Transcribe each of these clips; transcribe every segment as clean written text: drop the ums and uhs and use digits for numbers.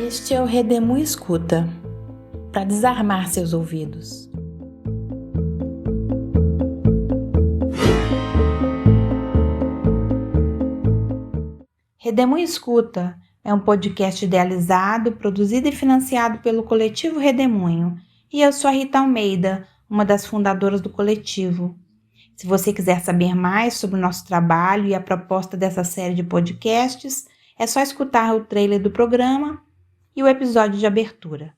Este é o Redemoinho Escuta, para desarmar seus ouvidos. Redemoinho Escuta é um podcast idealizado, produzido e financiado pelo coletivo Redemoinho. E eu sou a Rita Almeida, uma das fundadoras do coletivo. Se você quiser saber mais sobre o nosso trabalho e a proposta dessa série de podcasts, é só escutar o trailer do programa e o episódio de abertura.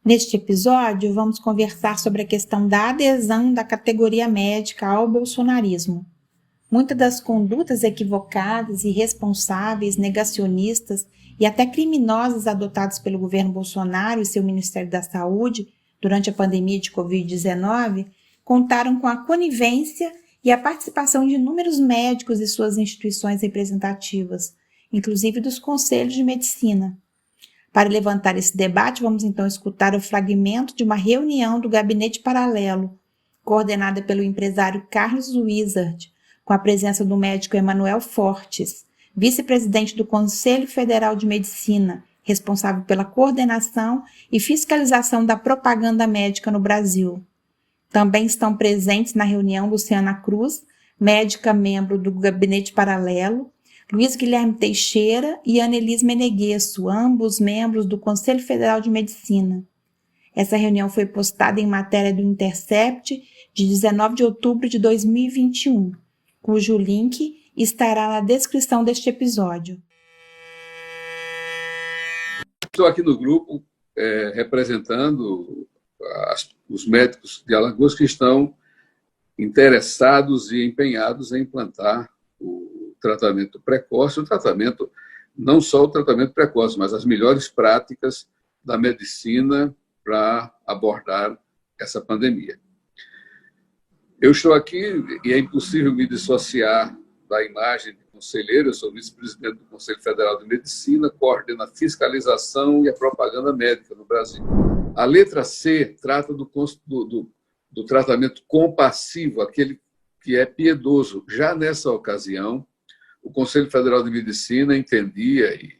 Neste episódio, vamos conversar sobre a questão da adesão da categoria médica ao bolsonarismo. Muitas das condutas equivocadas, irresponsáveis, negacionistas e até criminosas adotadas pelo governo Bolsonaro e seu Ministério da Saúde durante a pandemia de Covid-19 contaram com a conivência e a participação de inúmeros médicos e suas instituições representativas, inclusive dos conselhos de medicina. Para levantar esse debate, vamos então escutar o fragmento de uma reunião do Gabinete Paralelo, coordenada pelo empresário Carlos Wizard, com a presença do médico Emanuel Fortes, vice-presidente do Conselho Federal de Medicina, responsável pela coordenação e fiscalização da propaganda médica no Brasil. Também estão presentes na reunião Luciana Cruz, médica membro do Gabinete Paralelo, Luiz Guilherme Teixeira e Anelis Meneguesso, ambos membros do Conselho Federal de Medicina. Essa reunião foi postada em matéria do Intercept de 19 de outubro de 2021, cujo link estará na descrição deste episódio. Estou aqui no grupo representando os médicos de Alagoas que estão interessados e empenhados em implantar o tratamento precoce, não só o tratamento precoce, mas as melhores práticas da medicina para abordar essa pandemia. Eu estou aqui e é impossível me dissociar da imagem de conselheiro. Eu sou vice-presidente do Conselho Federal de Medicina, coordeno a fiscalização e a propaganda médica no Brasil. A letra C trata do tratamento compassivo, aquele que é piedoso. Já nessa ocasião, o Conselho Federal de Medicina entendia, e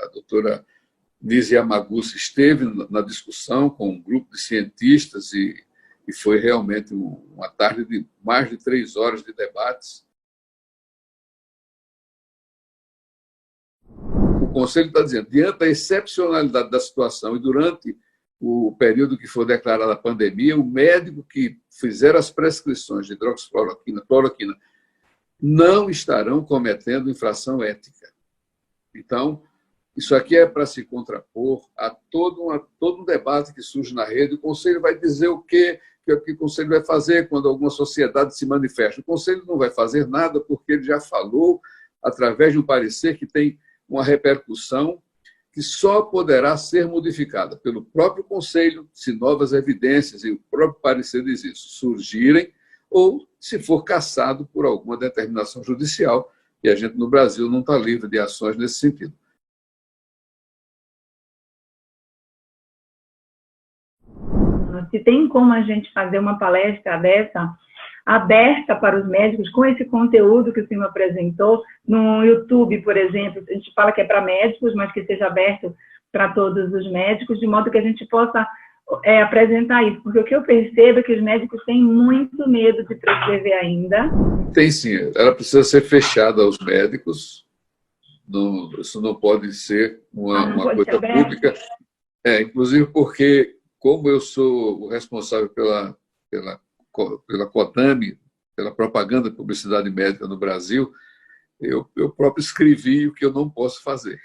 a doutora Nise Yamaguchi esteve na discussão com um grupo de cientistas e foi realmente uma tarde de mais de 3 horas de debates. O Conselho está dizendo, diante da excepcionalidade da situação e durante o período que for declarada a pandemia, o médico que fizer as prescrições de hidroxicloroquina, cloroquina, não estarão cometendo infração ética. Então, isso aqui é para se contrapor a todo um debate que surge na rede. O Conselho vai dizer o que o Conselho vai fazer quando alguma sociedade se manifesta. O Conselho não vai fazer nada porque ele já falou através de um parecer que tem uma repercussão que só poderá ser modificada pelo próprio Conselho se novas evidências, e o próprio parecer diz isso, surgirem, ou se for cassado por alguma determinação judicial, e a gente no Brasil não está livre de ações nesse sentido. Se tem como a gente fazer uma palestra dessa, aberta para os médicos, com esse conteúdo que o senhor apresentou, no YouTube, por exemplo, a gente fala que é para médicos, mas que seja aberto para todos os médicos, de modo que a gente possa apresentar isso, porque o que eu percebo é que os médicos têm muito medo de prescrever ainda. Tem sim, ela precisa ser fechada aos médicos, isso não pode ser uma coisa pública, inclusive porque, como eu sou o responsável pela COTAME, pela propaganda e publicidade médica no Brasil, eu próprio escrevi o que eu não posso fazer.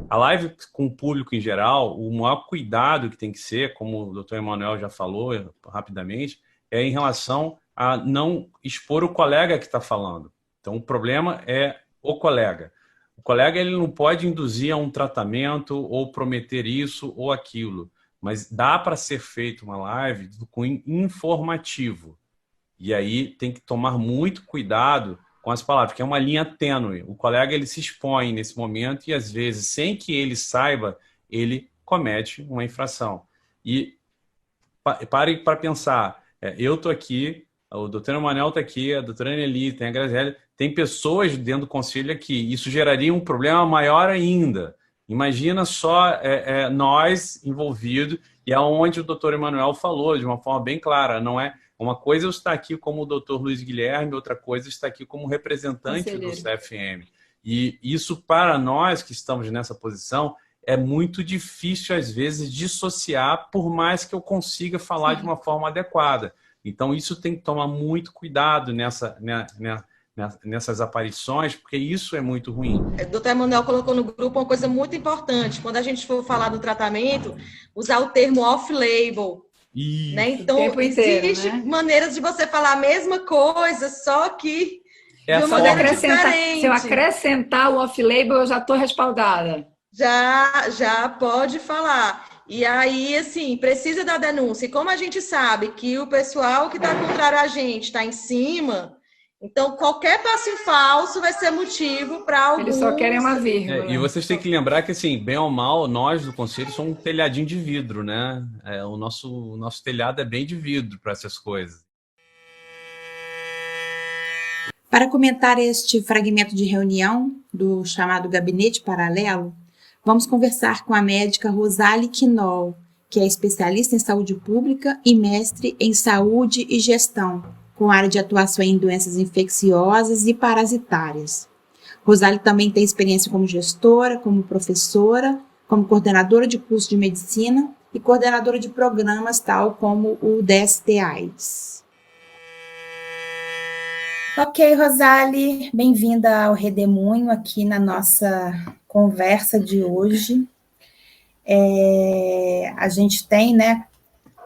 A live com o público em geral, o maior cuidado que tem que ser, como o doutor Emanuel já falou rapidamente, é em relação a não expor o colega que está falando. Então, o problema é o colega. O colega ele não pode induzir a um tratamento ou prometer isso ou aquilo, mas dá para ser feita uma live com informativo. E aí tem que tomar muito cuidado com as palavras, porque é uma linha tênue. O colega ele se expõe nesse momento e, às vezes, sem que ele saiba, ele comete uma infração. E pare para pensar, eu estou aqui, o doutor Emanuel está aqui, a doutora Anneli, tem a Graziele, tem pessoas dentro do conselho aqui. Isso geraria um problema maior ainda. Imagina só nós envolvidos, e é onde o doutor Emanuel falou de uma forma bem clara, não é uma coisa eu estar aqui como o doutor Luiz Guilherme, outra coisa estar aqui como representante do CFM. E isso, para nós que estamos nessa posição, é muito difícil, às vezes, dissociar, por mais que eu consiga falar de uma forma adequada. Então, isso tem que tomar muito cuidado nessas aparições, porque isso é muito ruim. O doutor Emanuel colocou no grupo uma coisa muito importante. Quando a gente for falar do tratamento, usar o termo off-label. Né? Então, existem maneiras de você falar a mesma coisa, só que de uma maneira diferente. Se eu acrescentar o off-label, eu já estou respaldada. Já pode falar. E aí, assim, precisa da denúncia. E como a gente sabe que o pessoal que está contrário a gente está em cima, então qualquer passo em falso vai ser motivo para alguns... Eles só querem uma vírgula. E vocês têm que lembrar que, assim, bem ou mal, nós do Conselho somos um telhadinho de vidro, né? O nosso telhado é bem de vidro para essas coisas. Para comentar este fragmento de reunião do chamado Gabinete Paralelo, vamos conversar com a médica Rosali Quinol, que é especialista em saúde pública e mestre em saúde e gestão, com área de atuação em doenças infecciosas e parasitárias. Rosali também tem experiência como gestora, como professora, como coordenadora de curso de medicina e coordenadora de programas tal como o DST-AIDS. Ok, Rosali, bem-vinda ao Redemoinho aqui na nossa conversa de hoje. A gente tem,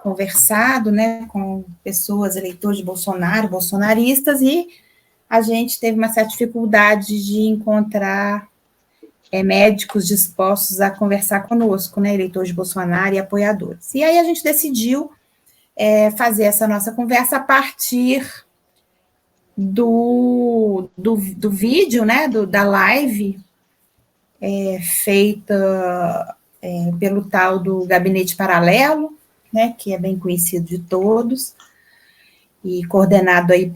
conversado, com pessoas, eleitores de Bolsonaro, bolsonaristas, e a gente teve uma certa dificuldade de encontrar médicos dispostos a conversar conosco, eleitores de Bolsonaro e apoiadores. E aí a gente decidiu fazer essa nossa conversa a partir do vídeo, da live feita pelo tal do Gabinete Paralelo, que é bem conhecido de todos, e coordenado aí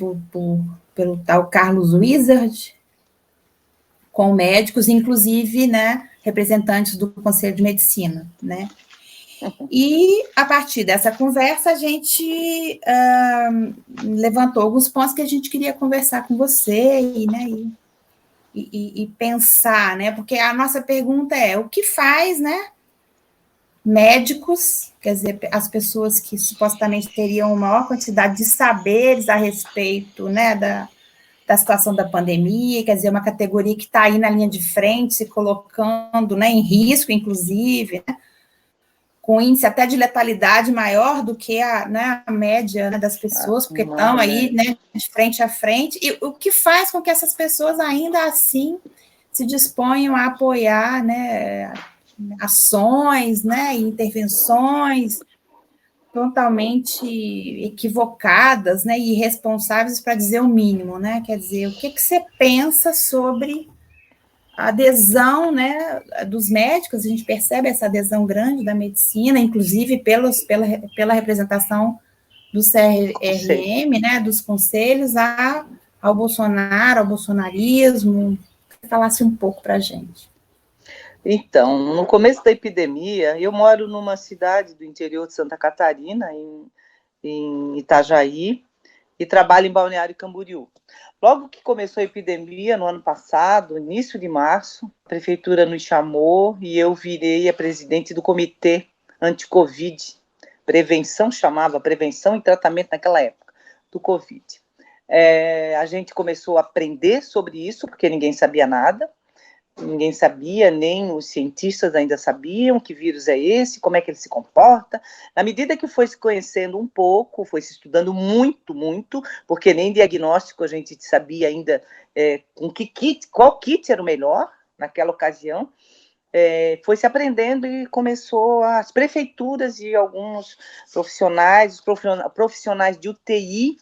pelo tal Carlos Wizard, com médicos, inclusive, representantes do Conselho de Medicina, E, a partir dessa conversa, a gente levantou alguns pontos que a gente queria conversar com você e pensar, porque a nossa pergunta é, o que faz, médicos, quer dizer, as pessoas que supostamente teriam maior quantidade de saberes a respeito, da situação da pandemia, quer dizer, uma categoria que está aí na linha de frente, se colocando, em risco, inclusive, com índice até de letalidade maior do que a média das pessoas, porque estão aí, de frente a frente, e o que faz com que essas pessoas ainda assim se disponham a apoiar, ações, intervenções totalmente equivocadas, e irresponsáveis, para dizer o mínimo, quer dizer, o que você pensa sobre a adesão, dos médicos? A gente percebe essa adesão grande da medicina, inclusive pela representação do CRM, dos conselhos, ao Bolsonaro, ao bolsonarismo. Falasse um pouco para a gente. Então, no começo da epidemia, eu moro numa cidade do interior de Santa Catarina, em Itajaí, e trabalho em Balneário Camboriú. Logo que começou a epidemia, no ano passado, início de março, a prefeitura nos chamou e eu virei a presidente do Comitê Anti-Covid, chamava Prevenção e Tratamento naquela época, do Covid. A gente começou a aprender sobre isso, porque ninguém sabia nada, ninguém sabia, nem os cientistas ainda sabiam que vírus é esse, como é que ele se comporta. Na medida que foi se conhecendo um pouco, foi se estudando muito, porque nem diagnóstico a gente sabia ainda qual kit era o melhor naquela ocasião, foi se aprendendo e começou as prefeituras e alguns profissionais, os profissionais de UTI,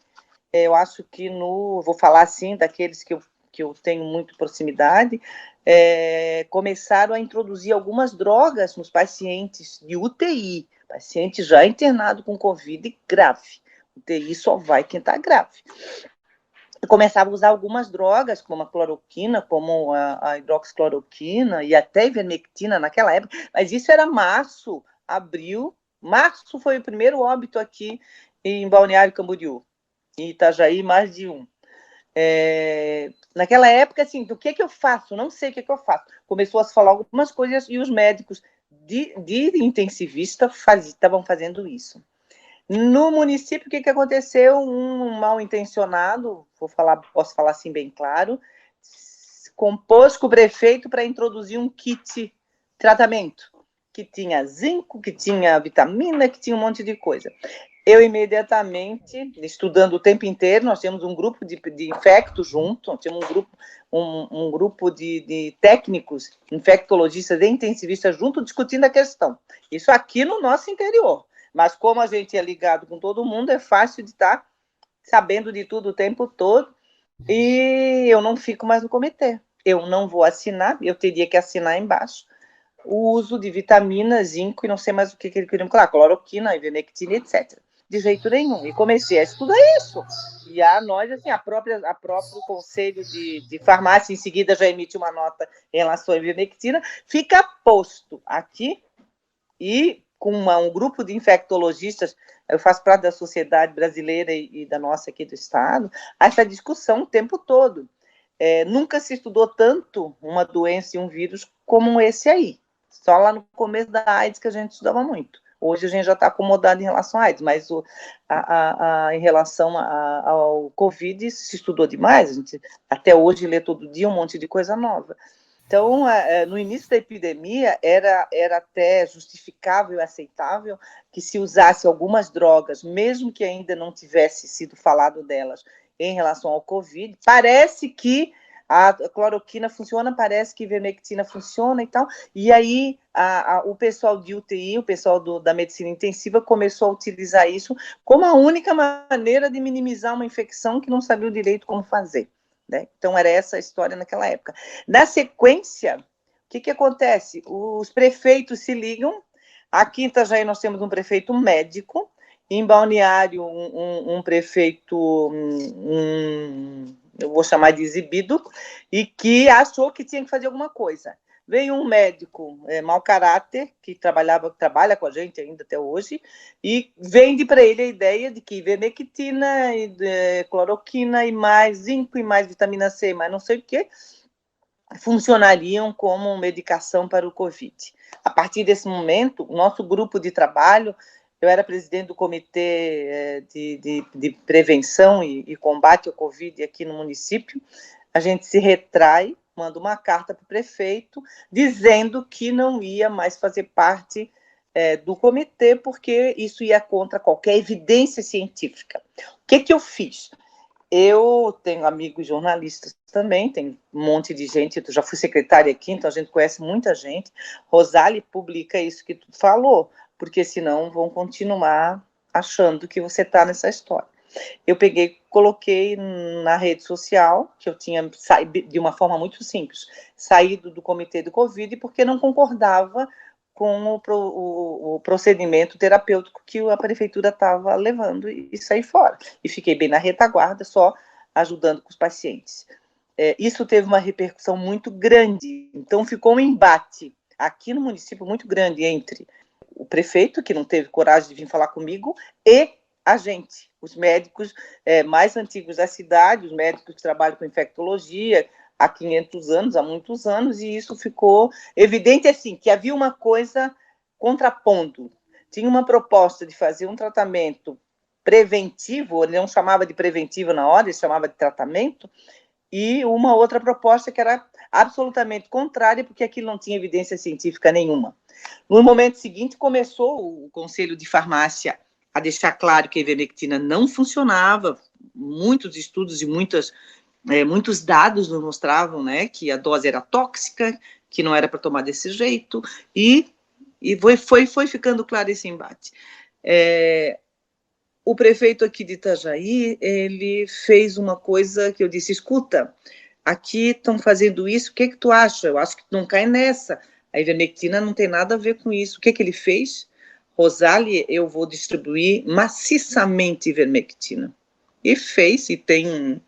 eu acho que vou falar assim, daqueles que eu tenho muito proximidade, começaram a introduzir algumas drogas nos pacientes de UTI, paciente já internado com Covid grave. UTI só vai quem está grave. começava a usar algumas drogas, como a cloroquina, como a hidroxicloroquina e até a ivermectina naquela época, mas isso era março, abril. Março foi o primeiro óbito aqui em Balneário Camboriú, em Itajaí, mais de um. Naquela época, assim, do que eu faço? Não sei o que eu faço. Começou a se falar algumas coisas e os médicos de intensivista estavam fazendo isso. No município, o que aconteceu? Um mal-intencionado, posso falar assim bem claro, compôs com o prefeito para introduzir um kit tratamento, que tinha zinco, que tinha vitamina, que tinha um monte de coisa. Eu, imediatamente, estudando o tempo inteiro, nós tínhamos um grupo de infectos junto, nós tínhamos um grupo de técnicos, infectologistas e intensivistas junto, discutindo a questão. Isso aqui no nosso interior. Mas como a gente é ligado com todo mundo, é fácil de estar sabendo de tudo o tempo todo. E eu não fico mais no comitê. Eu não vou assinar, eu teria que assinar embaixo o uso de vitaminas, zinco e não sei mais o que ele queria falar, cloroquina, ivermectina, etc. De jeito nenhum. E comecei a estudar isso. E nós, assim, a próprio Conselho de Farmácia, em seguida, já emite uma nota em relação à ivermectina, fica posto aqui e com um grupo de infectologistas, eu faço parte da Sociedade Brasileira e da nossa aqui do Estado, essa discussão o tempo todo. Nunca se estudou tanto uma doença e um vírus como esse aí. Só lá no começo da AIDS que a gente estudava muito. Hoje a gente já está acomodado em relação à AIDS, mas em relação ao Covid se estudou demais. A gente até hoje lê todo dia um monte de coisa nova. Então, no início da epidemia, era até justificável e aceitável que se usasse algumas drogas, mesmo que ainda não tivesse sido falado delas em relação ao Covid. Parece que a cloroquina funciona, parece que a ivermectina funciona e tal. E aí, o pessoal de UTI, o pessoal da medicina intensiva, começou a utilizar isso como a única maneira de minimizar uma infecção que não sabia direito como fazer. Né? Então, era essa a história naquela época. Na sequência, o que acontece? Os prefeitos se ligam. Aqui em Itajaí nós temos um prefeito médico, em Balneário um prefeito, eu vou chamar de exibido, e que achou que tinha que fazer alguma coisa. Veio um médico mau caráter, que trabalha com a gente ainda até hoje, e vende para ele a ideia de que ivermectina, cloroquina e mais zinco e mais vitamina C, mas não sei o que, funcionariam como medicação para o Covid. A partir desse momento, o nosso grupo de trabalho, eu era presidente do Comitê de Prevenção e Combate ao Covid aqui no município, a gente se retrai, manda uma carta para o prefeito dizendo que não ia mais fazer parte do comitê, porque isso ia contra qualquer evidência científica. O que eu fiz? Eu tenho amigos jornalistas também, tem um monte de gente, eu já fui secretária aqui, então a gente conhece muita gente. Rosali publica isso que tu falou, porque senão vão continuar achando que você está nessa história. Eu coloquei na rede social, que eu tinha saído de uma forma muito simples, saído do comitê do Covid, porque não concordava com o procedimento terapêutico que a prefeitura estava levando e saí fora. E fiquei bem na retaguarda, só ajudando com os pacientes. Isso teve uma repercussão muito grande, então ficou um embate aqui no município muito grande entre o prefeito, que não teve coragem de vir falar comigo, e a gente, os médicos mais antigos da cidade, os médicos que trabalham com infectologia há 500 anos, há muitos anos, e isso ficou evidente, assim, que havia uma coisa contrapondo. Tinha uma proposta de fazer um tratamento preventivo, ele não chamava de preventivo na hora, ele chamava de tratamento, e uma outra proposta que era absolutamente contrária, porque aquilo não tinha evidência científica nenhuma. No momento seguinte, começou o Conselho de Farmácia a deixar claro que a ivermectina não funcionava, muitos estudos e muitos dados nos mostravam, né, que a dose era tóxica, que não era para tomar desse jeito, e foi ficando claro esse embate. O prefeito aqui de Itajaí, ele fez uma coisa que eu disse, escuta, aqui estão fazendo isso, o que tu acha? Eu acho que não cai nessa, a ivermectina não tem nada a ver com isso. O que ele fez? Rosali, eu vou distribuir maciçamente ivermectina. E fez, e tem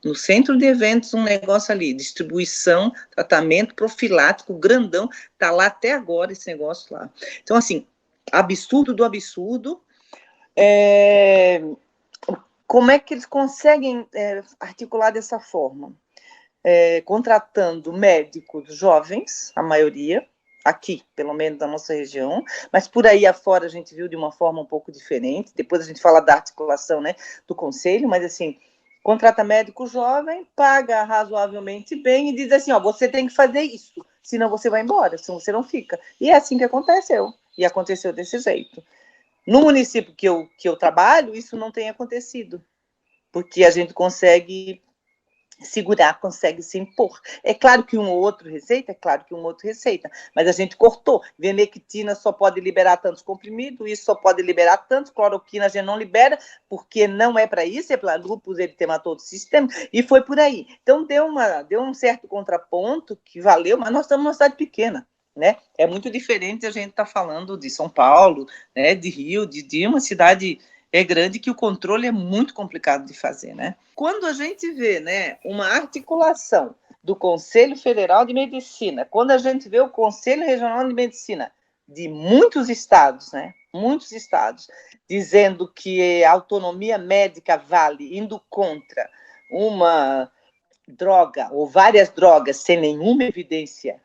No centro de eventos, um negócio ali, distribuição, tratamento profilático, grandão, tá lá até agora esse negócio lá. Então, assim, absurdo do absurdo. Como é que eles conseguem articular dessa forma? Contratando médicos jovens, a maioria, aqui, pelo menos da nossa região, mas por aí afora a gente viu de uma forma um pouco diferente. Depois a gente fala da articulação, né, do conselho, mas assim, contrata médico jovem, paga razoavelmente bem e diz assim, ó, você tem que fazer isso, senão você vai embora, senão você não fica. E é assim que aconteceu, e aconteceu desse jeito. No município que eu trabalho, isso não tem acontecido, porque a gente consegue segurar, consegue se impor. É claro que um ou outro receita, mas a gente cortou. Vermectina só pode liberar tantos comprimidos, isso só pode liberar tantos, cloroquina a gente não libera, porque não é para isso, é para lúpus eritematoso sistema, e foi por aí. Então, deu um certo contraponto que valeu, mas nós estamos numa cidade pequena, né? É muito diferente a gente estar falando de São Paulo, né, de Rio, de uma cidade grande, que o controle é muito complicado de fazer, né? Quando a gente vê, né, uma articulação do Conselho Federal de Medicina, quando a gente vê o Conselho Regional de Medicina de muitos estados, né, muitos estados, dizendo que a autonomia médica vale, indo contra uma droga ou várias drogas sem nenhuma evidência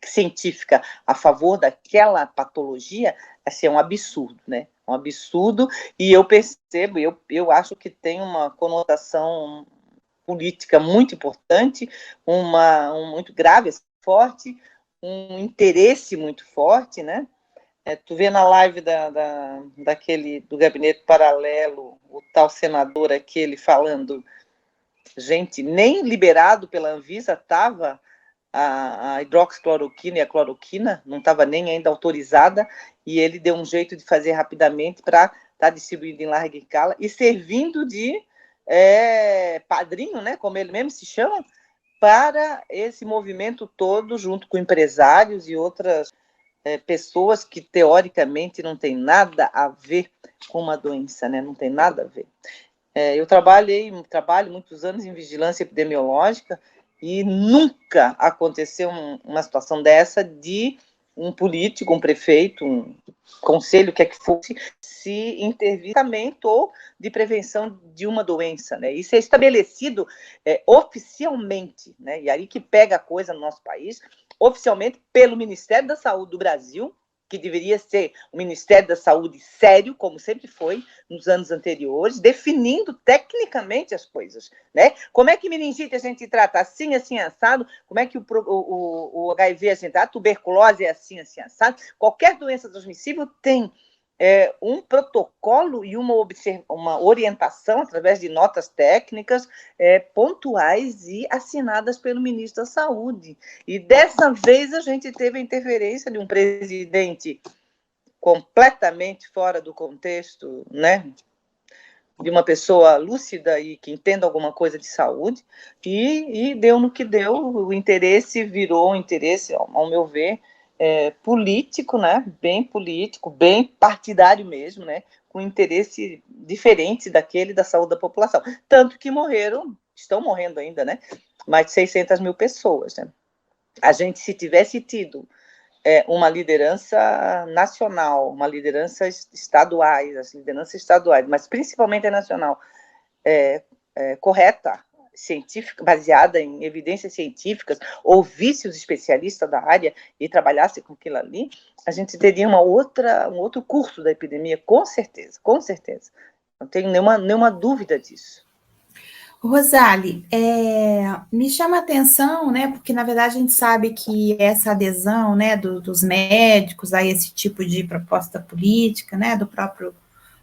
científica a favor daquela patologia, assim, é um absurdo, né? Um absurdo, e eu percebo, eu acho que tem uma conotação política muito importante, muito grave, forte, um interesse muito forte, né? Tu vê na live daquele do gabinete paralelo, o tal senador aquele falando, gente, nem liberado pela Anvisa estava a hidroxicloroquina e a cloroquina, não estava nem ainda autorizada, e ele deu um jeito de fazer rapidamente para estar distribuindo em larga escala e servindo de padrinho, né, como ele mesmo se chama, para esse movimento todo, junto com empresários e outras pessoas que, teoricamente, não tem nada a ver com uma doença, né, não tem nada a ver. Eu trabalho muitos anos em vigilância epidemiológica, e nunca aconteceu uma situação dessa de um político, um prefeito, um conselho, quer que fosse, se intervir ou de prevenção de uma doença, né? Isso é estabelecido oficialmente, né? E aí que pega a coisa no nosso país, oficialmente pelo Ministério da Saúde do Brasil, que deveria ser o Ministério da Saúde sério, como sempre foi nos anos anteriores, definindo tecnicamente as coisas, né? Como é que meningite a gente trata assim, assim, assado? Como é que o HIV a gente trata? A tuberculose é assim, assim, assado? Qualquer doença transmissível tem um protocolo e uma orientação através de notas técnicas pontuais e assinadas pelo ministro da Saúde. E dessa vez a gente teve a interferência de um presidente completamente fora do contexto, né, de uma pessoa lúcida e que entenda alguma coisa de saúde, e deu no que deu. O interesse virou um interesse, ao meu ver, político, né, bem político, bem partidário mesmo, né, com interesse diferente daquele da saúde da população. Tanto que estão morrendo ainda, né, mais de 600 mil pessoas, né. A gente, se tivesse tido uma liderança nacional, uma liderança estaduais, as lideranças estaduais, mas principalmente a nacional, correta, científica, baseada em evidências científicas, ouvisse os especialistas da área e trabalhasse com aquilo ali, a gente teria um outro curso da epidemia, com certeza, com certeza. Não tenho nenhuma dúvida disso. Rosali, me chama a atenção, né, porque na verdade a gente sabe que essa adesão, né, dos médicos a esse tipo de proposta política, né, do próprio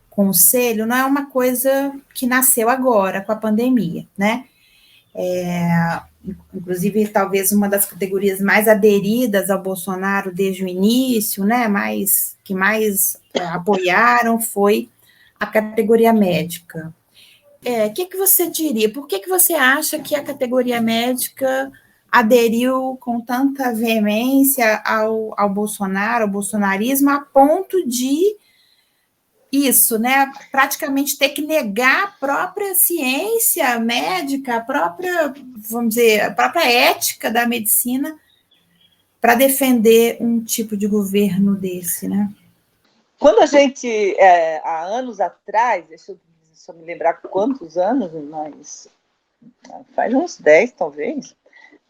conselho, não é uma coisa que nasceu agora com a pandemia, né? Inclusive, talvez uma das categorias mais aderidas ao Bolsonaro desde o início, né, que mais apoiaram foi a categoria médica. O que você diria? Por que você acha que a categoria médica aderiu com tanta veemência ao Bolsonaro, ao bolsonarismo, a ponto de Isso, né? Praticamente ter que negar a própria ciência médica, a própria, vamos dizer, a própria ética da medicina para defender um tipo de governo desse, né? Quando a gente, há anos atrás, deixa eu só me lembrar quantos anos, mas faz uns 10, talvez,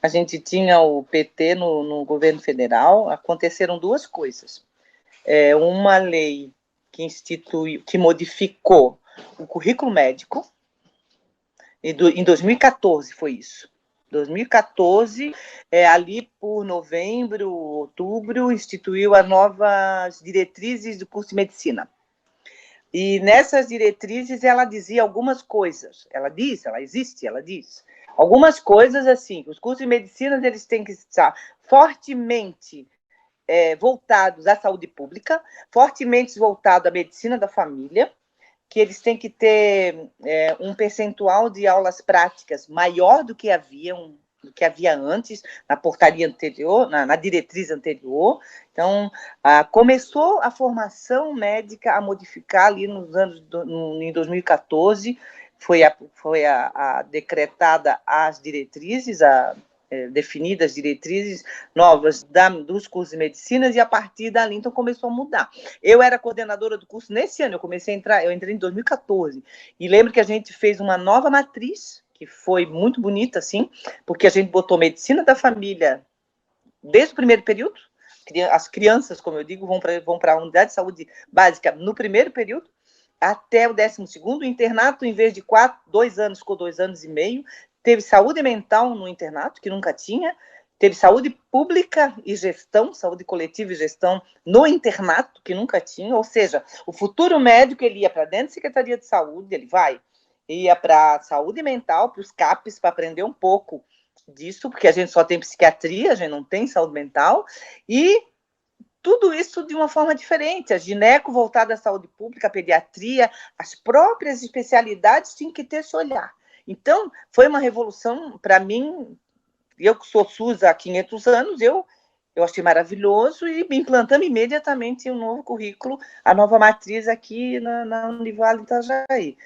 a gente tinha o PT no governo federal, aconteceram duas coisas. Uma lei que modificou o currículo médico, em 2014 foi isso. 2014, ali por novembro, outubro, instituiu as novas diretrizes do curso de medicina. E nessas diretrizes ela dizia algumas coisas. Ela diz. Algumas coisas assim, os cursos de medicina eles têm que estar fortemente voltados à saúde pública, fortemente voltados à medicina da família, que eles têm que ter um percentual de aulas práticas maior do que havia antes, na portaria anterior, na diretriz anterior. Então, começou a formação médica a modificar ali em 2014, foi decretada as diretrizes, definidas diretrizes novas dos cursos de medicina, e a partir dali, então, começou a mudar. Eu era coordenadora do curso nesse ano, eu entrei em 2014, e lembro que a gente fez uma nova matriz, que foi muito bonita, assim, porque a gente botou medicina da família desde o primeiro período, as crianças, como eu digo, vão para a unidade de saúde básica no primeiro período, até o 12º, o internato, em vez de 2 anos, ficou 2 anos e meio, teve saúde mental no internato, que nunca tinha, teve saúde pública e gestão, saúde coletiva e gestão no internato, que nunca tinha, ou seja, o futuro médico, ele ia para dentro da Secretaria de Saúde, ia para a saúde mental, para os CAPs, para aprender um pouco disso, porque a gente só tem psiquiatria, a gente não tem saúde mental, e tudo isso de uma forma diferente. A gineco voltada à saúde pública, a pediatria, as próprias especialidades tinham que ter esse olhar. Então, foi uma revolução, para mim, eu que sou SUS há 500 anos, eu achei maravilhoso, e implantamos imediatamente um novo currículo, a nova matriz aqui na Univale Itajaí.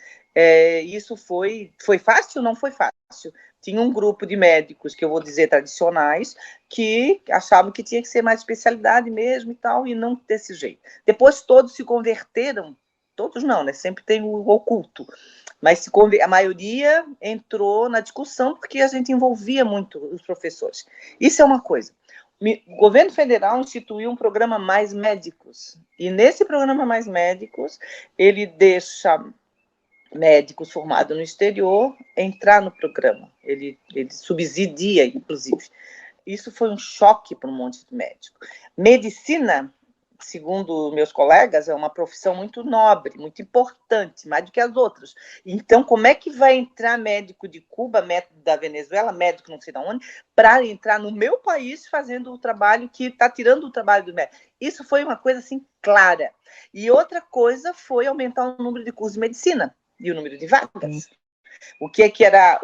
Isso foi fácil? Não foi fácil. Tinha um grupo de médicos, que eu vou dizer tradicionais, que achavam que tinha que ser mais especialidade mesmo e tal, e não desse jeito. Depois todos se converteram, todos não, né? Sempre tem o oculto, mas a maioria entrou na discussão porque a gente envolvia muito os professores. Isso é uma coisa. O governo federal instituiu um programa Mais Médicos, e nesse programa Mais Médicos, ele deixa médicos formados no exterior entrar no programa. Ele subsidia, inclusive. Isso foi um choque para um monte de médico. Medicina, segundo meus colegas, é uma profissão muito nobre, muito importante, mais do que as outras. Então, como é que vai entrar médico de Cuba, médico da Venezuela, médico não sei de onde, para entrar no meu país fazendo o trabalho que está tirando o trabalho do médico? Isso foi uma coisa assim clara. E outra coisa foi aumentar o número de cursos de medicina e o número de vagas. O que era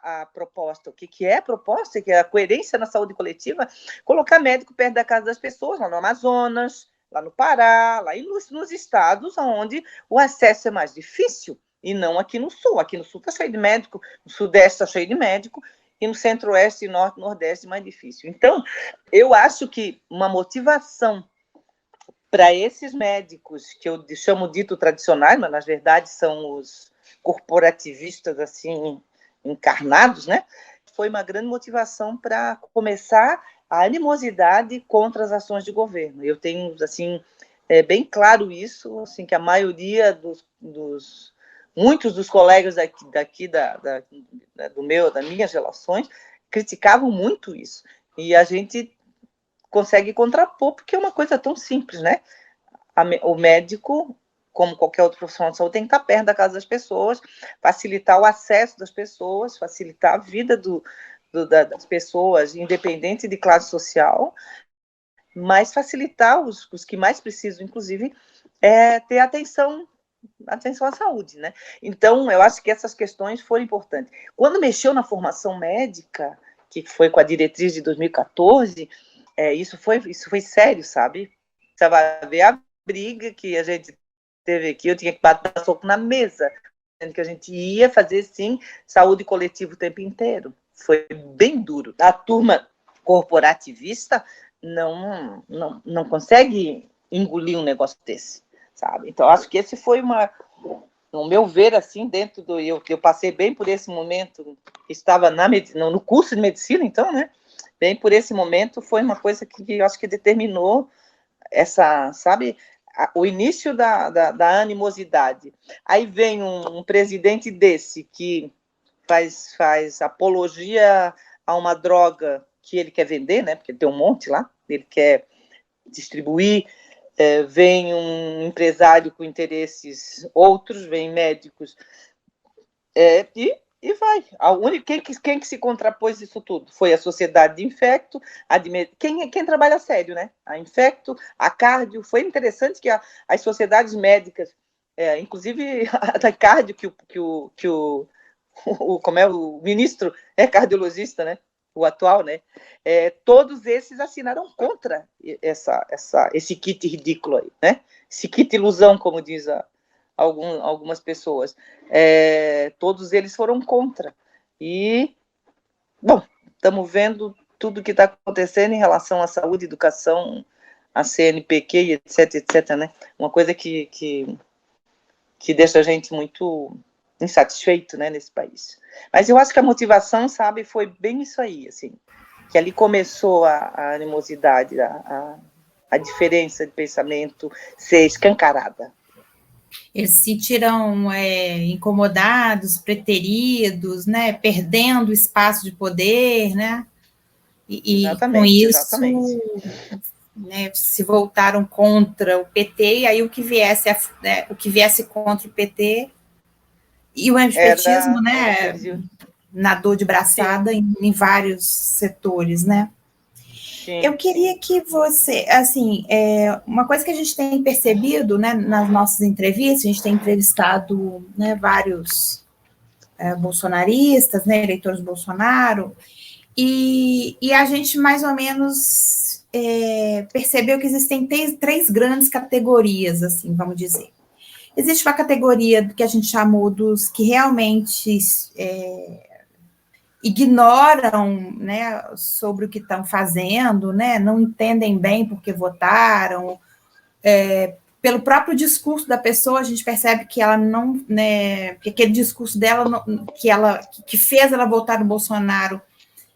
a proposta? O que é a proposta? Que é a coerência na saúde coletiva, colocar médico perto da casa das pessoas, lá no Amazonas, lá no Pará, lá nos estados onde o acesso é mais difícil, e não aqui no sul. Aqui no sul está cheio de médico, no sudeste está cheio de médico, e no centro-oeste, norte, nordeste mais difícil. Então, eu acho que uma motivação para esses médicos, que eu chamo dito tradicionais, mas na verdade são os corporativistas assim encarnados, né? Foi uma grande motivação para começar a animosidade contra as ações de governo. Eu tenho assim bem claro isso, assim, que a maioria muitos dos colegas daqui das minhas relações criticavam muito isso, e a gente consegue contrapor, porque é uma coisa tão simples, né? O médico, como qualquer outro profissional de saúde, tem que estar perto da casa das pessoas, facilitar o acesso das pessoas, facilitar a vida das pessoas, independente de classe social, mas facilitar os que mais precisam, inclusive, ter atenção à saúde, né? Então, eu acho que essas questões foram importantes. Quando mexeu na formação médica, que foi com a diretriz de 2014, isso foi sério, sabe? Você vai ver a briga que a gente esteve aqui, eu tinha que bater soco na mesa, dizendo que a gente ia fazer, sim, saúde coletiva o tempo inteiro. Foi bem duro. A turma corporativista não consegue engolir um negócio desse, sabe? Então, acho que esse foi no meu ver, assim, dentro do... Eu passei bem por esse momento, estava no curso de medicina, então, né? Bem por esse momento, foi uma coisa que eu acho que determinou essa, sabe, o início da animosidade. Aí vem um presidente desse que faz apologia a uma droga que ele quer vender, né? Porque ele tem um monte lá, ele quer distribuir. Vem um empresário com interesses outros, vem médicos, e vai. Quem que se contrapôs isso tudo? Foi a Sociedade de Infecto, quem trabalha sério, né? A Infecto, a Cardio. Foi interessante que as sociedades médicas, inclusive a da Cardio, como é o ministro é cardiologista, né? O atual, né? Todos esses assinaram contra esse kit ridículo aí, né? Esse kit ilusão, como diz algumas pessoas. Todos eles foram contra. E, bom, estamos vendo tudo que está acontecendo em relação à saúde, educação, a CNPq, etc, né? Uma coisa que deixa a gente muito insatisfeito, né, nesse país. Mas eu acho que a motivação, sabe, foi bem isso aí, assim, que ali começou a animosidade, a diferença de pensamento ser escancarada. Eles se sentiram incomodados, preteridos, né, perdendo espaço de poder, né, e com isso, né, se voltaram contra o PT, e aí o que viesse contra o PT e o antipetismo, né, nadou de braçada em vários setores, né. Sim. Eu queria que você, assim, uma coisa que a gente tem percebido, né, nas nossas entrevistas, a gente tem entrevistado, né, vários bolsonaristas, né, eleitores Bolsonaro, e a gente mais ou menos percebeu que existem três grandes categorias, assim, vamos dizer. Existe uma categoria que a gente chamou dos que realmente ignoram, né, sobre o que estão fazendo, né, não entendem bem porque votaram. Pelo próprio discurso da pessoa, a gente percebe que ela não, né, que aquele discurso dela, que fez ela votar no Bolsonaro,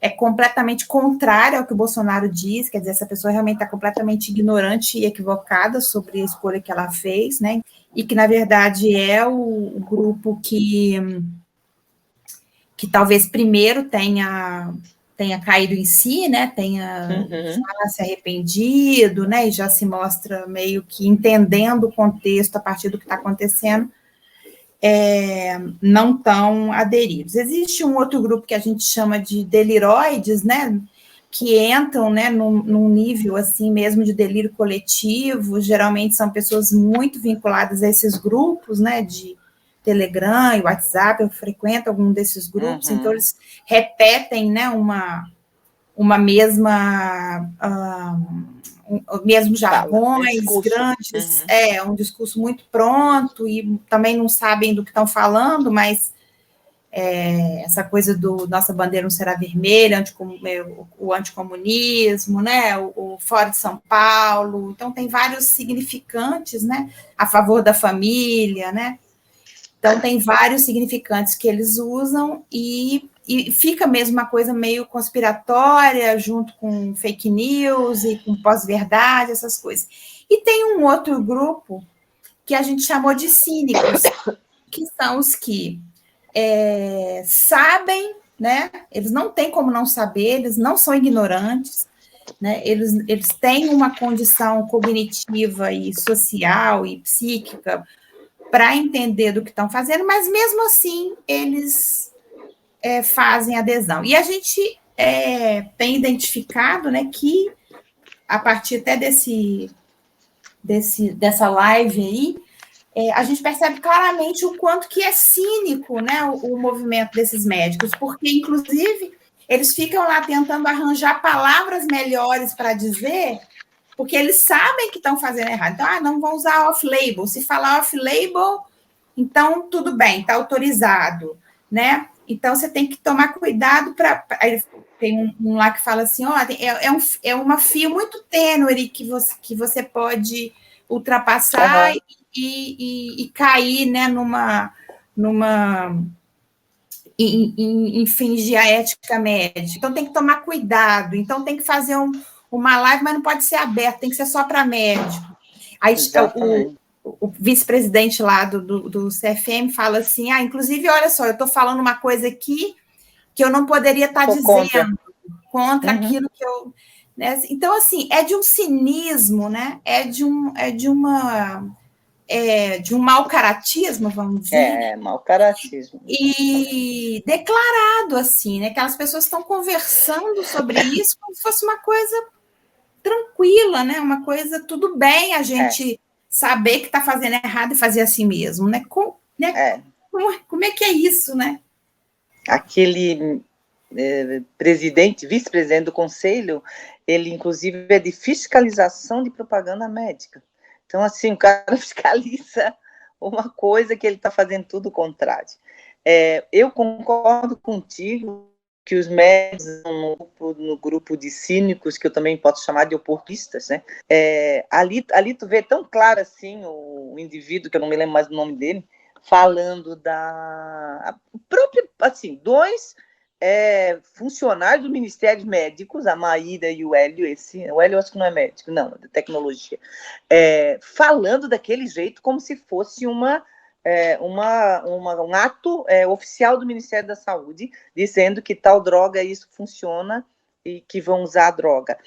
é completamente contrário ao que o Bolsonaro diz, quer dizer, essa pessoa realmente está completamente ignorante e equivocada sobre a escolha que ela fez, né, e que, na verdade, é o grupo que talvez primeiro tenha caído em si, né, tenha já se arrependido, né, e já se mostra meio que entendendo o contexto a partir do que está acontecendo, não tão aderidos. Existe um outro grupo que a gente chama de deliroides, né, que entram, né, num nível assim mesmo de delírio coletivo. Geralmente são pessoas muito vinculadas a esses grupos, né, de Telegram e WhatsApp. Eu frequento algum desses grupos, então eles repetem, né, uma mesma mesmo jargões grandes, um discurso muito pronto, e também não sabem do que estão falando, mas essa coisa do nossa bandeira não será vermelha, o anticomunismo, né, o Fora de São Paulo. Então tem vários significantes, né, a favor da família, né. Então tem vários significantes que eles usam, e fica mesmo uma coisa meio conspiratória, junto com fake news e com pós-verdade, essas coisas. E tem um outro grupo que a gente chamou de cínicos, que são os que sabem, né? Eles não têm como não saber, eles não são ignorantes, né? Eles têm uma condição cognitiva e social e psíquica para entender do que estão fazendo, mas mesmo assim eles fazem adesão. E a gente tem identificado, né, que a partir até dessa live aí, a gente percebe claramente o quanto que é cínico, né, o movimento desses médicos, porque, inclusive, eles ficam lá tentando arranjar palavras melhores para dizer porque eles sabem que estão fazendo errado. Então, não vão usar off-label. Se falar off-label, então tudo bem, está autorizado, né? Então, você tem que tomar cuidado para... Tem um lá que fala assim, é uma fio muito tênue que você pode ultrapassar e cair, né, em infringir a ética médica. Então, tem que tomar cuidado. Então, tem que fazer uma live, mas não pode ser aberta, tem que ser só para médico. Aí, o vice-presidente lá do CFM fala assim, inclusive, olha só, eu estou falando uma coisa aqui que eu não poderia estar dizendo contra aquilo que eu... Né? Então, assim, é de um cinismo, né? É de um mau caratismo, vamos dizer. Mau caratismo. E declarado, assim, né? Que as pessoas estão conversando sobre isso como se fosse uma coisa tranquila, né? Uma coisa, tudo bem a gente saber que está fazendo errado e fazer assim mesmo, né? Como é que é isso, né? Aquele vice-presidente do conselho, ele, inclusive, é de fiscalização de propaganda médica. Então, assim, o cara fiscaliza uma coisa que ele está fazendo tudo o contrário. Eu concordo contigo que os médicos no grupo de cínicos, que eu também posso chamar de oportunistas, né? Ali tu vê tão claro assim o indivíduo, que eu não me lembro mais do nome dele, falando da própria, assim, dois funcionários do Ministério Médicos, a Maíra e o Hélio, o Hélio eu acho que não é médico, não, é de tecnologia, falando daquele jeito como se fosse um ato oficial do Ministério da Saúde, dizendo que tal droga, isso funciona e que vão usar a droga.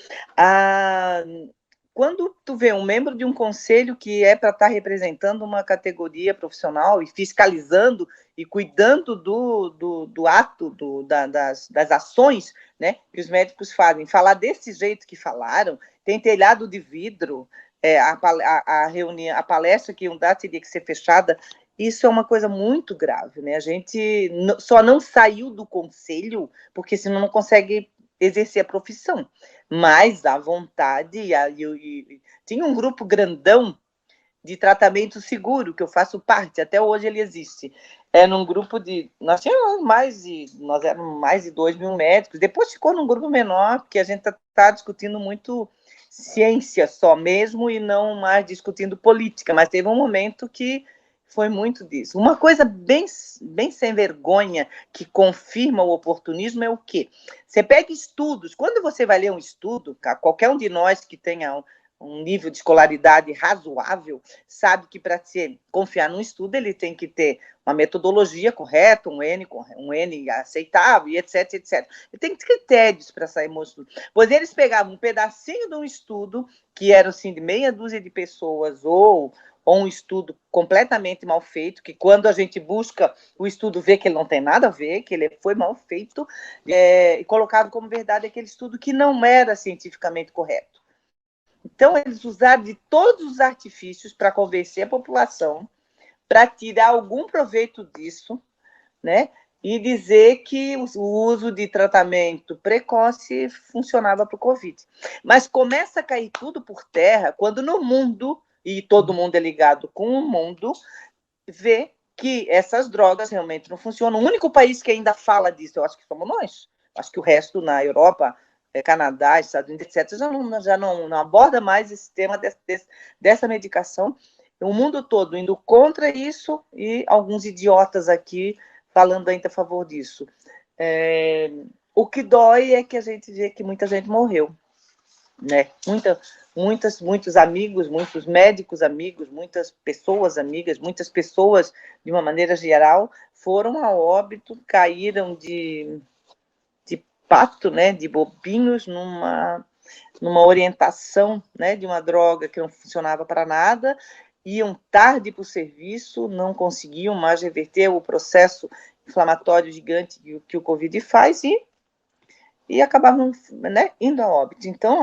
Quando tu vê um membro de um conselho que é para estar representando uma categoria profissional e fiscalizando e cuidando do ato, das ações, né, que os médicos fazem, falar desse jeito que falaram, tem telhado de vidro, a reunião, a palestra que iam dar teria que ser fechada, isso é uma coisa muito grave, né? A gente só não saiu do conselho porque senão não consegue exercer a profissão, mas a vontade, tinha um grupo grandão de tratamento seguro, que eu faço parte, até hoje ele existe, num grupo nós éramos mais de 2.000 médicos, depois ficou num grupo menor, porque a gente está discutindo muito ciência só mesmo, e não mais discutindo política, mas teve um momento que foi muito disso. Uma coisa bem sem vergonha que confirma o oportunismo é o quê? Você pega estudos, quando você vai ler um estudo, qualquer um de nós que tenha um nível de escolaridade razoável, sabe que para se confiar num estudo, ele tem que ter uma metodologia correta, um N aceitável, e etc, etc. Ele tem critérios para sair um estudo. Pois eles pegavam um pedacinho de um estudo, que era assim, de meia dúzia de pessoas, ou um estudo completamente mal feito, que quando a gente busca o estudo, vê que ele não tem nada a ver, que ele foi mal feito, e colocado como verdade aquele estudo que não era cientificamente correto. Então, eles usaram de todos os artifícios para convencer a população, para tirar algum proveito disso, né? E dizer que o uso de tratamento precoce funcionava para o Covid. Mas começa a cair tudo por terra quando no mundo, e todo mundo é ligado com o mundo, vê que essas drogas realmente não funcionam. O único país que ainda fala disso, eu acho que somos nós. Acho que o resto, na Europa, Canadá, Estados Unidos, etc., já não aborda mais esse tema dessa medicação. O mundo todo indo contra isso e alguns idiotas aqui falando ainda a favor disso. O que dói é que a gente vê que muita gente morreu, né? Muitos amigos, muitos médicos amigos, muitas pessoas amigas, muitas pessoas, de uma maneira geral, foram a óbito, caíram de pato, né, de bobinhos, numa orientação, né, de uma droga que não funcionava para nada, iam tarde para o serviço, não conseguiam mais reverter o processo inflamatório gigante que o Covid faz e acabavam, né, indo a óbito. Então,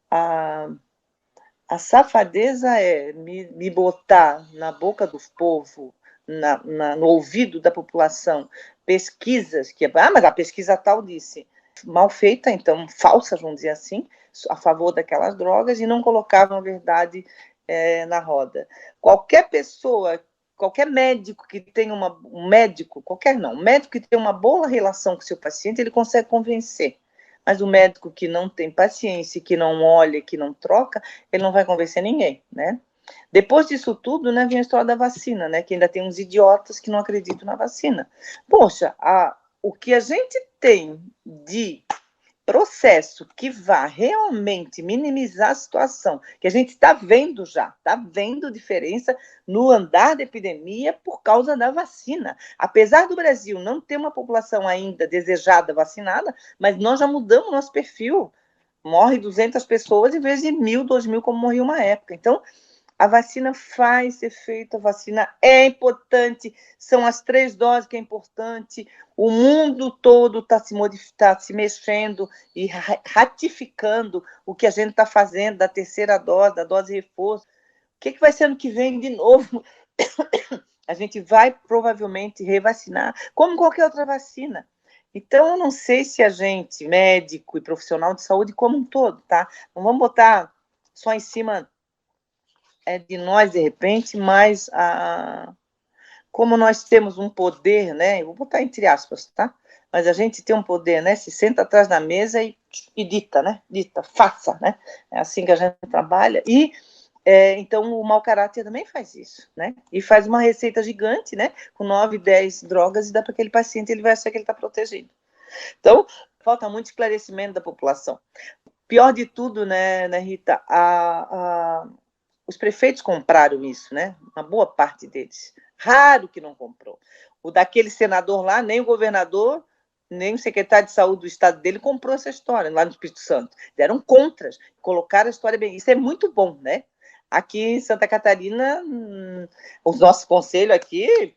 a safadeza é me botar na boca do povo, no ouvido da população, pesquisas mas a pesquisa tal disse, mal feita, então falsas, vamos dizer assim, a favor daquelas drogas e não colocavam a verdade na roda. Qualquer pessoa, qualquer médico que tenha um médico que tenha uma boa relação com o seu paciente, ele consegue convencer. Mas o médico que não tem paciência, que não olha, que não troca, ele não vai convencer ninguém, né? Depois disso tudo, né, vem a história da vacina, né, que ainda tem uns idiotas que não acreditam na vacina. Poxa, o que a gente tem de processo que vá realmente minimizar a situação, que a gente está vendo diferença no andar da epidemia por causa da vacina. Apesar do Brasil não ter uma população ainda desejada vacinada, mas nós já mudamos nosso perfil. Morre 200 pessoas em vez de 1.000, 2.000, como morria uma época. Então, a vacina faz efeito, a vacina é importante, são as 3 doses que é importante, o mundo todo está se mexendo e ratificando o que a gente está fazendo da 3ª dose, da dose reforço. O que vai ser ano que vem de novo? A gente vai provavelmente revacinar, como qualquer outra vacina. Então, eu não sei se a gente, médico e profissional de saúde como um todo, tá? Não vamos botar só em cima de nós, de repente, mas como nós temos um poder, né? Eu vou botar entre aspas, tá? Mas a gente tem um poder, né? Se senta atrás da mesa e dita, né? Dita, faça, né? É assim que a gente trabalha. E, então, o mau caráter também faz isso, né? E faz uma receita gigante, né? Com 9, 10 drogas e dá para aquele paciente, ele vai achar que ele está protegido. Então, falta muito esclarecimento da população. Pior de tudo, né, Rita? Os prefeitos compraram isso, né? Uma boa parte deles. Raro que não comprou. O daquele senador lá, nem o governador, nem o secretário de saúde do estado dele comprou essa história lá no Espírito Santo. Deram contras, colocaram a história bem. Isso é muito bom, né? Aqui em Santa Catarina, o nosso conselho aqui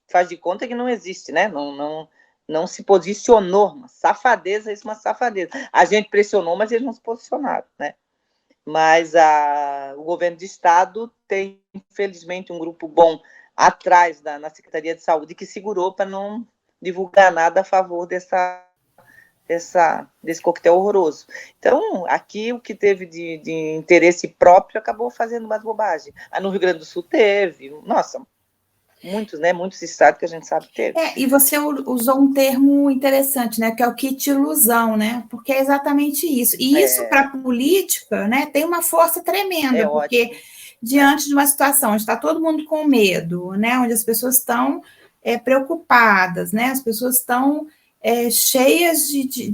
faz de conta que não existe, né? Não se posicionou. Uma safadeza, isso é uma safadeza. A gente pressionou, mas eles não se posicionaram, né? Mas o governo de estado tem, infelizmente, um grupo bom atrás na Secretaria de Saúde que segurou para não divulgar nada a favor desse coquetel horroroso. Então, aqui o que teve de interesse próprio acabou fazendo umas bobagens. No Rio Grande do Sul teve, nossa, muitos, né? Muitos estados que a gente sabe teve. E você usou um termo interessante, né? Que é o kit ilusão, né? Porque é exatamente isso. E isso, para a política, né, tem uma força tremenda, porque ótimo. Diante de uma situação onde está todo mundo com medo, né? Onde as pessoas estão preocupadas, né? As pessoas estão cheias de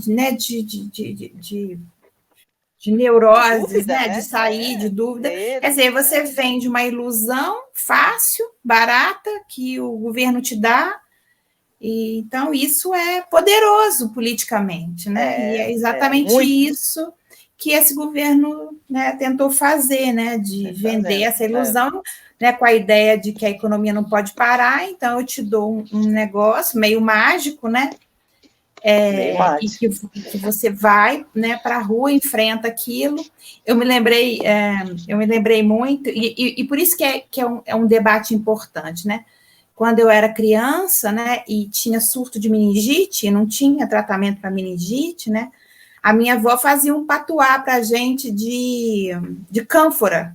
neuroses, dúvida, né? De sair, de dúvida. Quer dizer, você vende uma ilusão fácil, barata, que o governo te dá, e então isso é poderoso politicamente, né? E é exatamente isso que esse governo, né, tentou fazer, né? De vender essa ilusão, né? Com a ideia de que a economia não pode parar, então eu te dou um negócio meio mágico, né? E que você vai, né, para a rua, enfrenta aquilo. Eu me lembrei muito, e por isso que é um debate importante, né? Quando eu era criança, né, e tinha surto de meningite, e não tinha tratamento para meningite, né? A minha avó fazia um patuá para a gente de cânfora.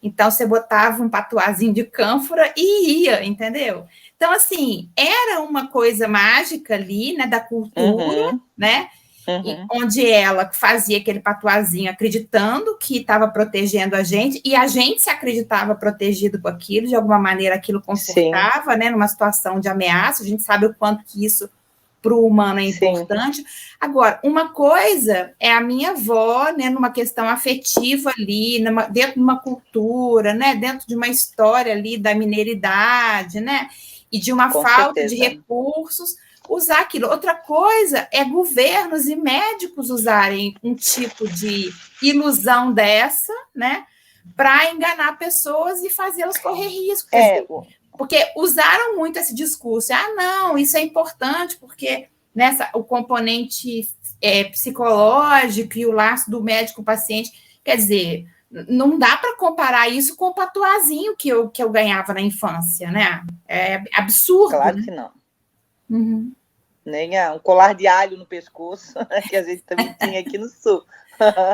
Então, você botava um patuazinho de cânfora e ia, entendeu? Então, assim, era uma coisa mágica ali, né, da cultura, né? Onde ela fazia aquele patuazinho acreditando que estava protegendo a gente, e a gente se acreditava protegido com aquilo, de alguma maneira aquilo confortava, né, numa situação de ameaça. A gente sabe o quanto que isso para o humano é importante. Agora, uma coisa é a minha avó, né, numa questão afetiva ali, dentro de uma cultura, né, dentro de uma história ali da mineiridade, né, e de uma falta de recursos, usar aquilo. Outra coisa é governos e médicos usarem um tipo de ilusão dessa, né, para enganar pessoas e fazê-las correr risco. Porque usaram muito esse discurso. Não, isso é importante, porque o componente psicológico e o laço do médico com o paciente. Quer dizer, não dá para comparar isso com o patuazinho que eu ganhava na infância, né? É absurdo. Claro, né? Que não. Nem um colar de alho no pescoço, que a gente também tinha aqui no Sul.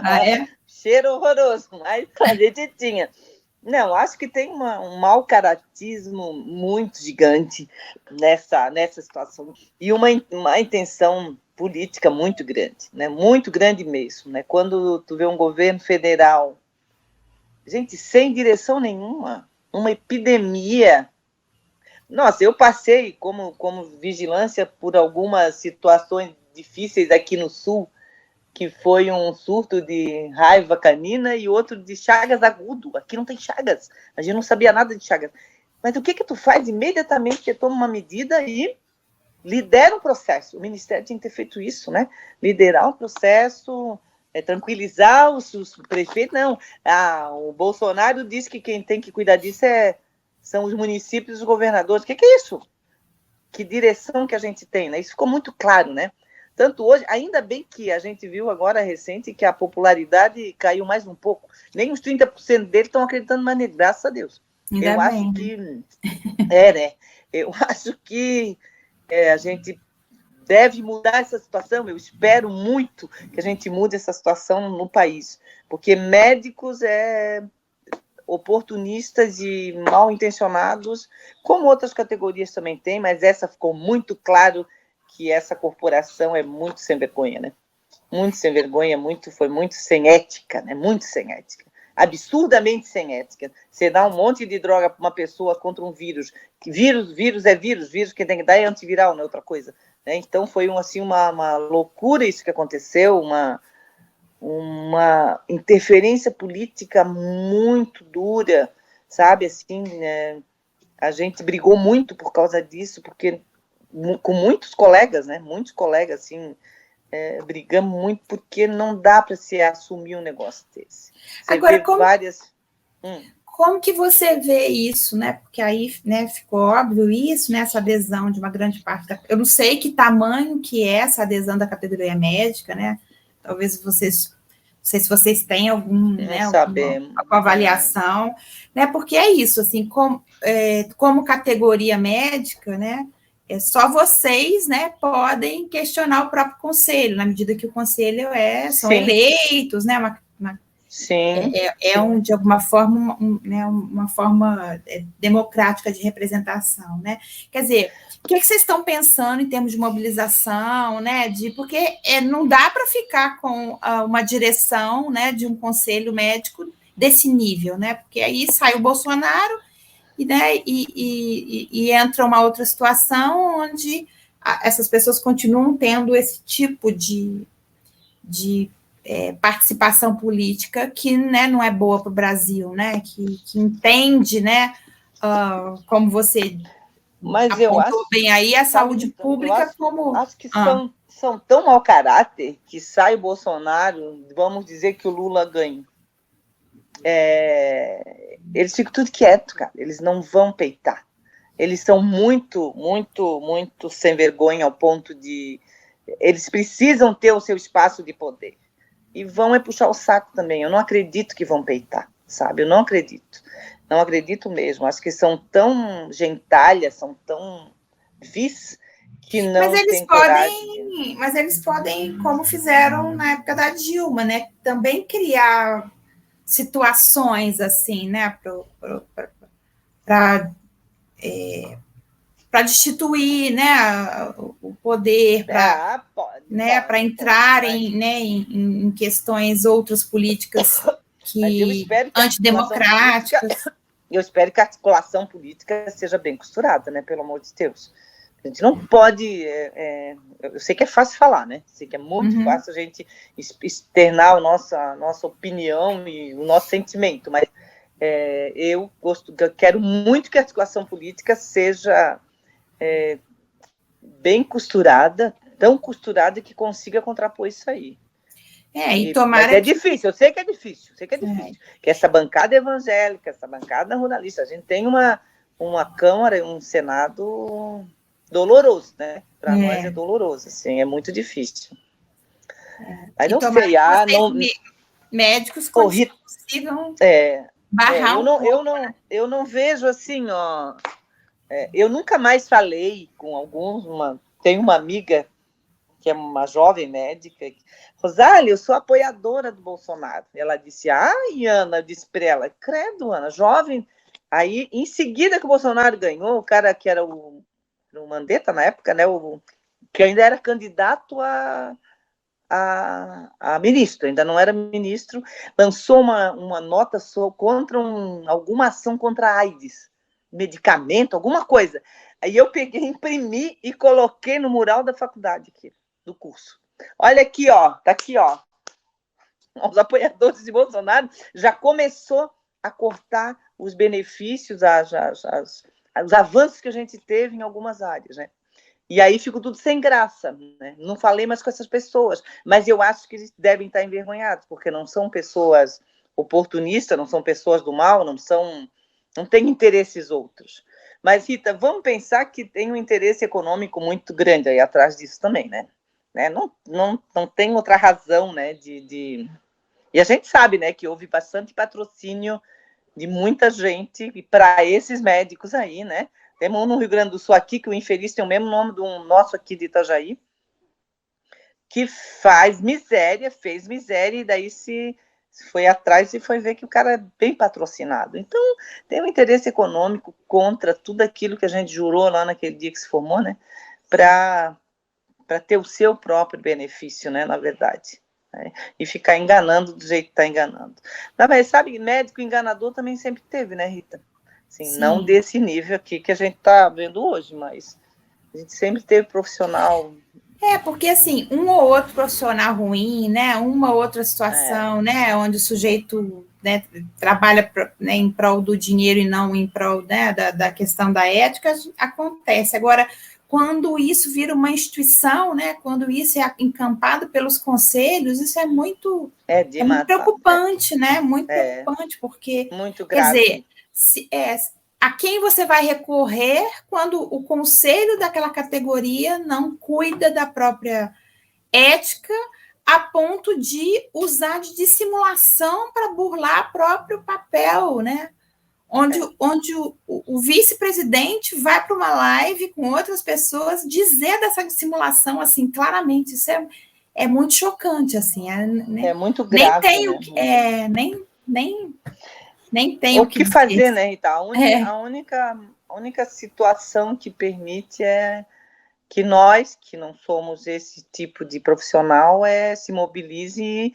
Ah, é? Cheiro horroroso, mas a gente tinha. Não, acho que tem um mau caratismo muito gigante nessa situação e uma intenção política muito grande, né? Muito grande mesmo, né? Quando tu vê um governo federal, gente, sem direção nenhuma, uma epidemia. Nossa, eu passei como vigilância por algumas situações difíceis aqui no Sul, que foi um surto de raiva canina e outro de Chagas agudo. Aqui não tem Chagas, a gente não sabia nada de Chagas. Mas o que tu faz? Imediatamente você toma uma medida e lidera um processo. O Ministério tinha que ter feito isso, né? Liderar um processo, tranquilizar os prefeitos. Não, o Bolsonaro disse que quem tem que cuidar disso são os municípios e os governadores. O que é isso? Que direção que a gente tem, né? Isso ficou muito claro, né? Tanto hoje, ainda bem que a gente viu agora recente que a popularidade caiu mais um pouco. Nem os 30% deles estão acreditando mais nele, graças a Deus. Ainda acho bem. Que né? Eu acho que a gente deve mudar essa situação. Eu espero muito que a gente mude essa situação no país, porque médicos oportunistas e mal intencionados, como outras categorias também tem, mas essa ficou muito claro que essa corporação é muito sem vergonha, né? Muito sem vergonha, foi muito sem ética, né? Muito sem ética. Absurdamente sem ética. Você dá um monte de droga para uma pessoa contra um vírus. Vírus é vírus que tem que dar é antiviral, não é outra coisa. Né? Então foi uma loucura isso que aconteceu, uma interferência política muito dura, sabe? Assim, né? A gente brigou muito por causa disso, porque com muitos colegas, né? Muitos colegas, assim, brigamos muito, porque não dá para se assumir um negócio desse. Agora, como que você vê isso, né? Porque aí, né, ficou óbvio isso, né? Essa adesão de uma grande parte eu não sei que tamanho que é essa adesão da categoria médica, né? Talvez vocês, não sei se vocês têm alguma avaliação, né? Porque é isso, assim, como categoria médica, né? Só vocês, né, podem questionar o próprio conselho, na medida que o conselho são eleitos, né? Sim. De alguma forma, uma forma democrática de representação, né? Quer dizer, o que vocês estão pensando em termos de mobilização, né? Porque não dá para ficar com uma direção, né, de um conselho médico desse nível, né? Porque aí sai o Bolsonaro e entra uma outra situação onde essas pessoas continuam tendo esse tipo de participação política que, né, não é boa para o Brasil, né? Que entende, né? Como você apontou bem aí, a saúde pública acho que são tão mau caráter que sai o Bolsonaro, vamos dizer que o Lula ganha. Eles ficam tudo quietos, cara. Eles não vão peitar. Eles são muito, muito, muito sem vergonha ao ponto de... Eles precisam ter o seu espaço de poder. E vão puxar o saco também. Eu não acredito que vão peitar, sabe? Eu não acredito. Não acredito mesmo. Acho que são tão gentalhas, são tão vis que não têm coragem. Mas eles podem, como fizeram na época da Dilma, né? Também criar situações assim, né? Para destituir, né, o poder, para entrarem, né, em questões outras políticas antidemocráticas. Eu espero que a articulação política seja bem costurada, né, pelo amor de Deus. A gente não pode... eu sei que é fácil falar, né? Sei que é muito fácil a gente externar a nossa opinião e o nosso sentimento, mas eu quero muito que a articulação política seja bem costurada, tão costurada que consiga contrapor isso aí. Tomara. Mas é difícil, eu sei que é difícil. Que essa bancada evangélica, essa bancada ruralista, a gente tem uma Câmara e um Senado doloroso, né? Para nós é doloroso, assim, é muito difícil. Mas não sei, médicos consigam barrar eu não vejo assim, ó. Eu nunca mais falei com alguns. Tenho uma amiga que é uma jovem médica, Rosália, eu sou apoiadora do Bolsonaro. Ela disse, Ana, eu disse para ela, credo, Ana, jovem. Aí, em seguida que o Bolsonaro ganhou, o cara que era o Mandetta na época, né, que ainda era candidato a ministro, ainda não era ministro, lançou uma nota contra alguma ação contra a AIDS, medicamento, alguma coisa. Aí eu peguei, imprimi e coloquei no mural da faculdade aqui, do curso. Olha aqui, ó, tá aqui, ó. Os apoiadores de Bolsonaro já começou a cortar os benefícios, os avanços que a gente teve em algumas áreas, né? E aí ficou tudo sem graça, né? Não falei mais com essas pessoas, mas eu acho que eles devem estar envergonhados, porque não são pessoas oportunistas, não são pessoas do mal, não têm interesses outros. Mas, Rita, vamos pensar que tem um interesse econômico muito grande aí atrás disso também, né? Não tem outra razão, né? E a gente sabe, né, que houve bastante patrocínio de muita gente para esses médicos aí, né? Temos um no Rio Grande do Sul aqui, que o infeliz tem o mesmo nome do nosso aqui de Itajaí, que fez miséria, e daí se foi atrás e foi ver que o cara é bem patrocinado. Então, tem um interesse econômico contra tudo aquilo que a gente jurou lá naquele dia que se formou, né? Para ter o seu próprio benefício, né? Na verdade. Né? E ficar enganando do jeito que está enganando. Mas sabe, médico enganador também sempre teve, né, Rita? Assim, não desse nível aqui que a gente está vendo hoje, mas a gente sempre teve profissional. Porque assim, um ou outro profissional ruim, né? Uma outra situação, né? Onde o sujeito, né, trabalha né, em prol do dinheiro e não em prol, né, da questão da ética, acontece. Agora, quando isso vira uma instituição, né? Quando isso é encampado pelos conselhos, isso é muito preocupante, né? Muito preocupante, porque muito grave. Quer dizer, a quem você vai recorrer quando o conselho daquela categoria não cuida da própria ética a ponto de usar de dissimulação para burlar o próprio papel, né? Onde o vice-presidente vai para uma live com outras pessoas dizer dessa dissimulação, assim, claramente. Isso é muito chocante, assim. É muito grave. Nem tem o que fazer, né, Rita? A única situação que permite é que nós, que não somos esse tipo de profissional, se mobilize e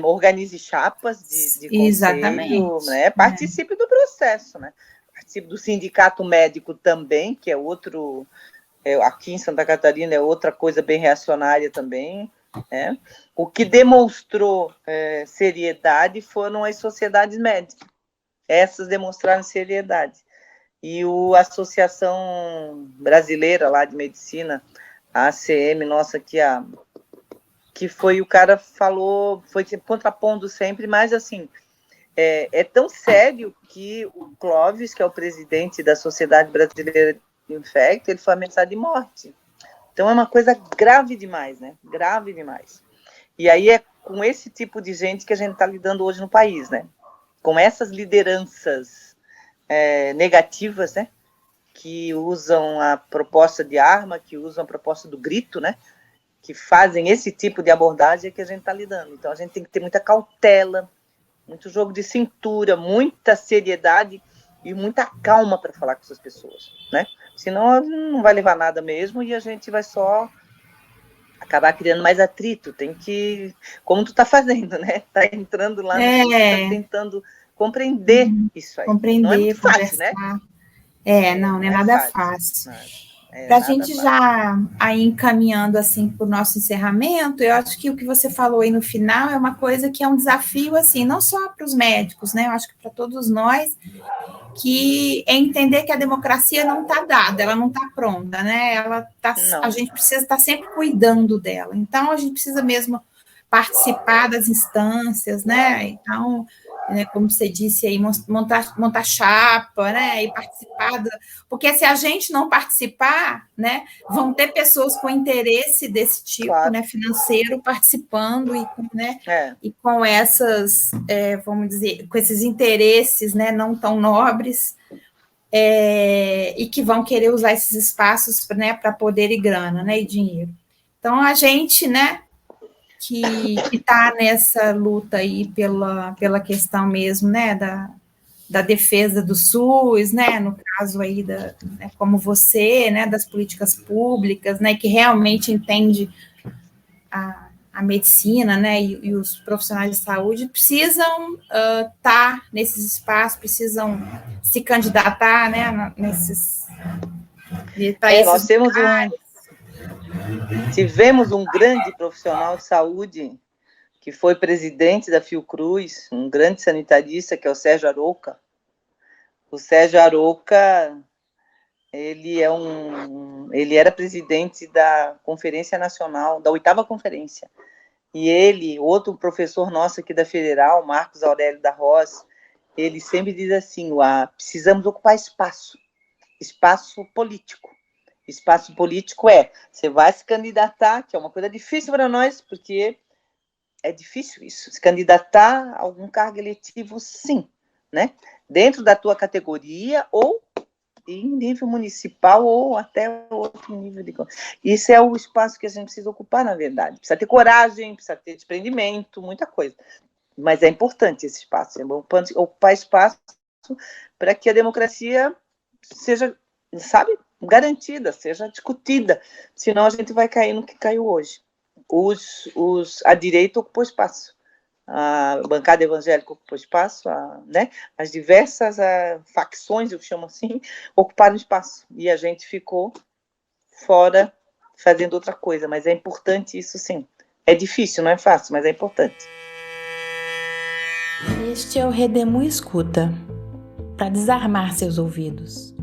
organize chapas de conselho, né? Participe do processo, né? Participe do sindicato médico também, que é outro, aqui em Santa Catarina é outra coisa bem reacionária também, né? O que demonstrou seriedade foram as sociedades médicas. Essas demonstraram seriedade. E a Associação Brasileira lá de Medicina, a ACM, nossa, que foi o cara falou, foi contrapondo sempre, mas assim, é tão sério que o Clóvis, que é o presidente da Sociedade Brasileira de Infecto, ele foi ameaçado de morte. Então é uma coisa grave demais, né? Grave demais. E aí é com esse tipo de gente que a gente está lidando hoje no país, né? Com essas lideranças negativas, né? Que usam a proposta de arma, que usam a proposta do grito, né? Que fazem esse tipo de abordagem que a gente está lidando. Então, a gente tem que ter muita cautela, muito jogo de cintura, muita seriedade e muita calma para falar com essas pessoas, né? Senão, não vai levar nada mesmo e a gente vai só acabar criando mais atrito. Tem que, como tu está fazendo, né? Tá entrando lá, tá tentando compreender isso aí. Compreender, não é muito fácil, conversar. Né? Não é nada fácil. Para a gente já aí encaminhando assim para o nosso encerramento, eu acho que o que você falou aí no final é uma coisa que é um desafio, assim, não só para os médicos, né? Eu acho que para todos nós, que é entender que a democracia não está dada, ela não está pronta, né? A gente precisa estar sempre cuidando dela. Então, a gente precisa mesmo participar das instâncias, né? Então, como você disse aí, montar chapa, né? E participar porque se a gente não participar, né, vão ter pessoas com interesse desse tipo, né, financeiro, participando e com essas, vamos dizer, com esses interesses, né, não tão nobres, e que vão querer usar esses espaços, né, para poder e grana, né, e dinheiro. Então, a gente, né, que está nessa luta aí pela questão mesmo, né, da defesa do SUS, né, no caso aí, né, como você, né, das políticas públicas, né, que realmente entende a medicina, né, e os profissionais de saúde precisam estar nesses espaços, precisam se candidatar, né, nós tivemos um grande profissional de saúde que foi presidente da Fiocruz, um grande sanitarista, que é o Sérgio Arouca. O Sérgio Arouca, ele era presidente da Conferência Nacional, da 8ª Conferência. E ele, outro professor nosso aqui da Federal, Marcos Aurélio da Roça, ele sempre diz assim, precisamos ocupar espaço político. Espaço político você vai se candidatar, que é uma coisa difícil para nós, porque é difícil isso, se candidatar a algum cargo eletivo, sim, né? Dentro da tua categoria ou em nível municipal ou até outro nível de... Isso é o espaço que a gente precisa ocupar, na verdade. Precisa ter coragem, precisa ter desprendimento, muita coisa. Mas é importante esse espaço, é importante ocupar espaço para que a democracia seja, sabe, garantida, seja discutida. Senão a gente vai cair no que caiu hoje. A direita ocupou espaço. A bancada evangélica ocupou espaço, né? As diversas facções, eu chamo assim, ocuparam espaço. E a gente ficou fora fazendo outra coisa. Mas é importante isso, sim. É difícil, não é fácil, mas é importante. Este é o Redemoinho Escuta, para desarmar seus ouvidos.